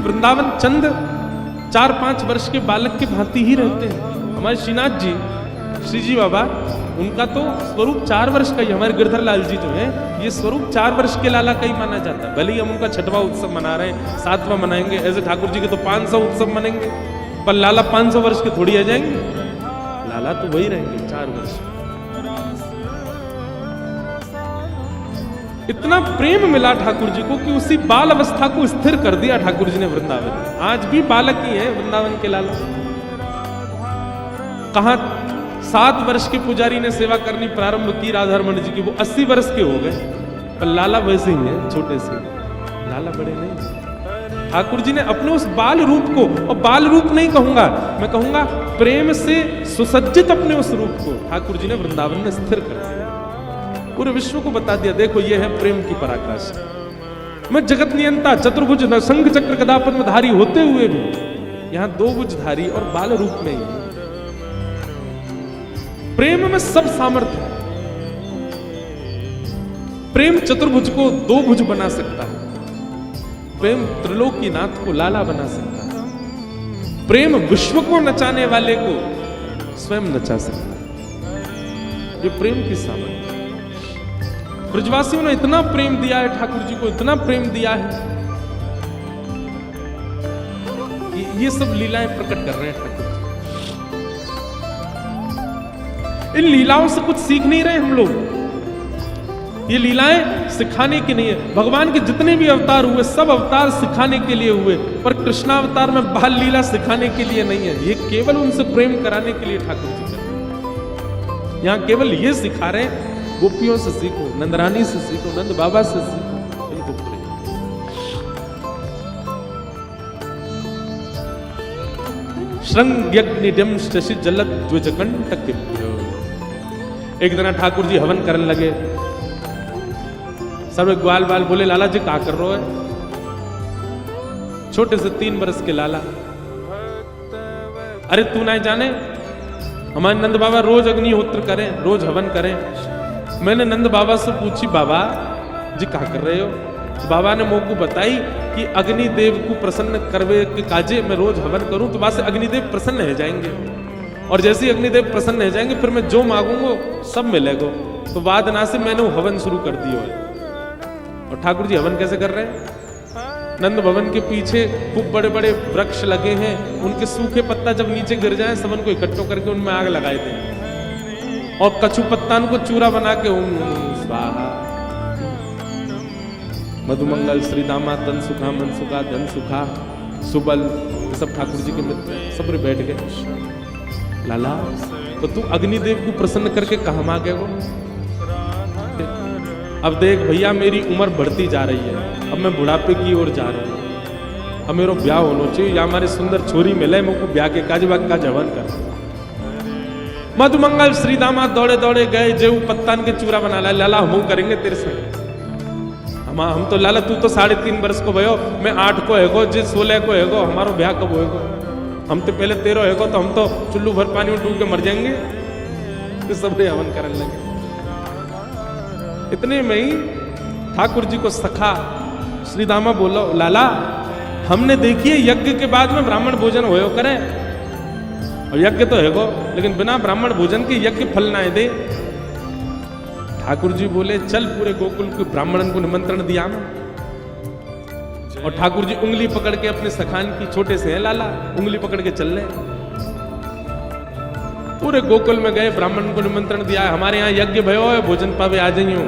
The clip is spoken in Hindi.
वृंदावन चंद 4-5 वर्ष के बालक के भांति ही रहते हैं। हमारे श्रीनाथ जी, श्री जी बाबा, उनका तो स्वरूप 4 वर्ष का ही। हमारे गिरधर लाल जी जो है, ये स्वरूप 4 वर्ष के लाला का ही माना जाता है। भले ही हम उनका 6वां उत्सव मना रहे हैं, 7वां मनाएंगे, ऐसे ठाकुर जी के तो 500 उत्सव मनाएंगे, पर लाला 500 वर्ष के थोड़ी आ जाएंगे। लाला तो वही रहेंगे 4 वर्ष। इतना प्रेम मिला ठाकुर जी को कि उसी बाल अवस्था को स्थिर कर दिया ठाकुर जी ने वृंदावन में। आज भी बालक ही है वृंदावन के लाला। कहां 7 वर्ष के पुजारी ने सेवा करनी प्रारंभ की राधारमण जी की, वो 80 वर्ष के हो गए, पर लाला वैसे ही है, छोटे से। लाला बड़े नहीं। ठाकुर जी ने अपने उस बाल रूप को, और बाल रूप नहीं कहूंगा, मैं कहूंगा प्रेम से सुसज्जित अपने उस रूप को ठाकुर जी ने वृंदावन में स्थिर कर दिया। पूरे विश्व को बता दिया, देखो ये है प्रेम की पराकाष्ठा। मैं जगत नियंता, चतुर्भुज, शंख चक्र गदा पद्मधारी होते हुए भी यहां 2 भुजधारी और बाल रूप में ही। प्रेम में सब सामर्थ्य है। प्रेम चतुर्भुज को 2 भुज बना सकता है। प्रेम त्रिलोकीनाथ को लाला बना सकता है। प्रेम विश्व को नचाने वाले को स्वयं नचा सकता है। ये प्रेम की सामर्थ्य। ब्रजवासियों ने इतना प्रेम दिया है ठाकुर जी को, इतना प्रेम दिया है कि ये सब लीलाएं प्रकट कर रहे हैं ठाकुर जी। इन लीलाओं से कुछ सीख नहीं रहे हम लोग। ये लीलाएं सिखाने की नहीं है। भगवान के जितने भी अवतार हुए, सब अवतार सिखाने के लिए हुए, पर कृष्णावतार में बाल लीला सिखाने के लिए नहीं है। ये केवल उनसे प्रेम कराने के लिए ठाकुर जी कर। यहां केवल ये सिखा रहे हैं, गोपियों से सीखो, नंदरानी से सीखो, नंद बाबा से सीखो। श्रृंग्यग्निडम शशि जलद द्विजकंटक। एक दिन ठाकुर जी हवन करने लगे। सब ग्वाल बाल बोले, लाला जी क्या कर रहे हो? छोटे से 3 वर्ष के लाला, अरे तू ना जाने हमारे नंद बाबा रोज अग्निहोत्र करें, रोज हवन करें। मैंने नंद बाबा से पूछी, बाबा जी क्या कर रहे हो? तो बाबा ने मुझको बताई कि अग्निदेव को प्रसन्न करवे के काजे मैं रोज हवन करूं तो वहां से अग्निदेव प्रसन्न हो जाएंगे, और जैसे ही अग्निदेव प्रसन्न हो जाएंगे फिर मैं जो मांगूंगा सब मिलेगा। तो बाद ना से मैंने हवन शुरू कर दिया है। और ठाकुर जी हवन कैसे कर रहे हैं? नंद भवन के पीछे खूब बड़े बड़े वृक्ष लगे हैं, उनके सूखे पत्ता जब नीचे गिर जाए सबन को इकट्ठो करके उनमें आग लगाए थे, और कछु पत्तान को चूरा बना के स्वाहा मधुमंगल श्री दामा धन सुखा मन सुखा धन सुखा सुबल, सब ठाकुर जी के मित्र सब बैठ गए। लाला तो तू अग्निदेव को प्रसन्न करके कहा मांगे वो? अब देख भैया मेरी उम्र बढ़ती जा रही है, अब मैं बुढ़ापे की ओर जा रहा हूं, अब मेरा ब्याह होना चाहिए, या हमारी सुंदर छोरी मिले मुझको ब्याह के काज का जवन कर। मधुमंगल श्री दामा दौड़े दौड़े गए, जेऊ पत्तान के चूरा बना ला। लाला हम करेंगे तेरे से। हम तो लाला तू तो 3.5 वर्ष को भयो, मैं 8 को हैगो, जे 16 को हैगो, हमारो ब्याह कब होएगो? हम तो पहले 13 हैगो, तो हम तो चुल्लू भर पानी में डूब के मर जाएंगे। तो सब हवन करने लगे। इतने में ही ठाकुर जी को सखा श्री दामा बोलो, लाला हमने देखिए यज्ञ के बाद में ब्राह्मण भोजन होयो करे, और यज्ञ तो हैगो लेकिन बिना ब्राह्मण भोजन के यज्ञ फल ना दे। ठाकुर जी बोले, चल पूरे गोकुल के ब्राह्मणन को निमंत्रण दिया। और ठाकुर जी उंगली पकड़ के अपने सखान की, छोटे से है लाला, उंगली पकड़ के चल रहे। पूरे गोकुल में गए, ब्राह्मण को निमंत्रण दिया, हमारे यहाँ यज्ञ भयो है, भोजन पावे आ जाइयो।